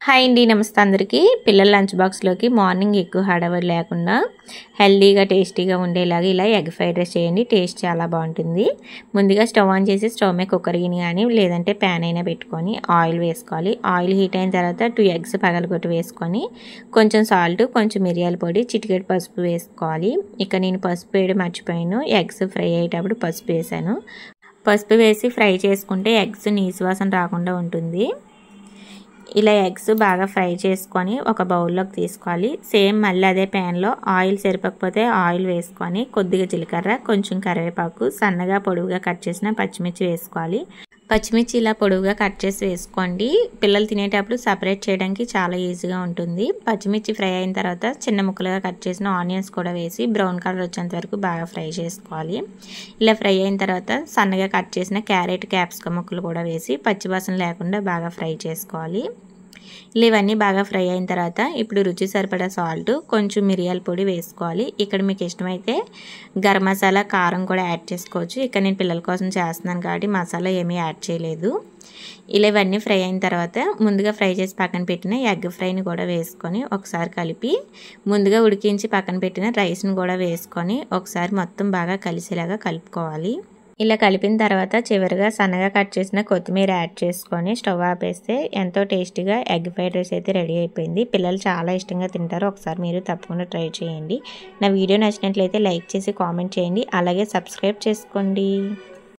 Hi అండి, నమస్తే అందరికీ. పిల్లల లంచ్ బాక్స్లోకి మార్నింగ్ ఎక్కువ హడావిడి లేకుండా హెల్తీగా టేస్టీగా ఉండేలాగా ఇలా ఎగ్ ఫ్రైడ్ రైస్ చేయండి. టేస్ట్ చాలా బాగుంటుంది. ముందుగా స్టవ్ ఆన్ చేసి స్టవ్ మీద కుక్కర్ గిన్నె కానీ లేదంటే ప్యాన్ అయినా పెట్టుకొని ఆయిల్ వేసుకోవాలి. ఆయిల్ హీట్ అయిన తర్వాత 2 ఎగ్స్ పగలగొట్టి వేసుకొని కొంచెం సాల్ట్, కొంచెం మిరియాల పొడి, చిటికెడు పసుపు వేసుకోవాలి. ఇక నేను పసుపు వేయడం మర్చిపోయాను. ఎగ్స్ ఫ్రై అయ్యేటప్పుడు పసుపు వేసాను. పసుపు వేసి ఫ్రై చేసుకుంటే ఎగ్స్ నీసు వాసన రాకుండా ఉంటుంది. ఇలా ఎగ్స్ బాగా ఫ్రై చేసుకొని ఒక బౌల్లోకి తీసుకోవాలి. సేమ్ మళ్ళీ అదే ప్యాన్లో ఆయిల్ సరిపోకపోతే ఆయిల్ వేసుకొని కొద్దిగా జీలకర్ర, కొంచెం కరివేపాకు, సన్నగా పొడవుగా కట్ చేసిన పచ్చిమిర్చి వేసుకోవాలి. పచ్చిమిర్చి ఇలా పొడవుగా కట్ చేసి వేసుకోండి. పిల్లలు తినేటప్పుడు సపరేట్ చేయడానికి చాలా ఈజీగా ఉంటుంది. పచ్చిమిర్చి ఫ్రై అయిన తర్వాత చిన్న ముక్కలుగా కట్ చేసిన ఆనియన్స్ కూడా వేసి బ్రౌన్ కలర్ వచ్చేంత వరకు బాగా ఫ్రై చేసుకోవాలి. ఇలా ఫ్రై అయిన తర్వాత సన్నగా కట్ చేసిన క్యారెట్, క్యాప్సికమ్ ముక్కలు కూడా వేసి పచ్చివాసన లేకుండా బాగా ఫ్రై చేసుకోవాలి. ఇలా ఇవన్నీ బాగా ఫ్రై అయిన తర్వాత ఇప్పుడు రుచి సరిపడా సాల్ట్, కొంచెం మిరియాల పొడి వేసుకోవాలి. ఇక్కడ మీకు ఇష్టమైతే గరం మసాలా, కారం కూడా యాడ్ చేసుకోవచ్చు. ఇక్కడ నేను పిల్లల కోసం చేస్తున్నాను కాబట్టి మసాలా ఏమీ యాడ్ చేయలేదు. ఇలా ఇవన్నీ ఫ్రై అయిన తర్వాత ముందుగా ఫ్రై చేసి పక్కన పెట్టిన ఎగ్ ఫ్రైని కూడా వేసుకొని ఒకసారి కలిపి ముందుగా ఉడికించి పక్కన పెట్టిన రైస్ని కూడా వేసుకొని ఒకసారి మొత్తం బాగా కలిసేలాగా కలుపుకోవాలి. ఇలా కలిపిన తర్వాత చివరిగా సన్నగా కట్ చేసిన కొత్తిమీర యాడ్ చేసుకొని స్టవ్ ఆపేస్తే ఎంతో టేస్టీగా ఎగ్ ఫ్రైడ్ రైస్ అయితే రెడీ అయిపోయింది. పిల్లలు చాలా ఇష్టంగా తింటారు. ఒకసారి మీరు తప్పకుండా ట్రై చేయండి. నా వీడియో నచ్చినట్లయితే లైక్ చేసి కామెంట్ చేయండి. అలాగే సబ్స్క్రైబ్ చేసుకోండి.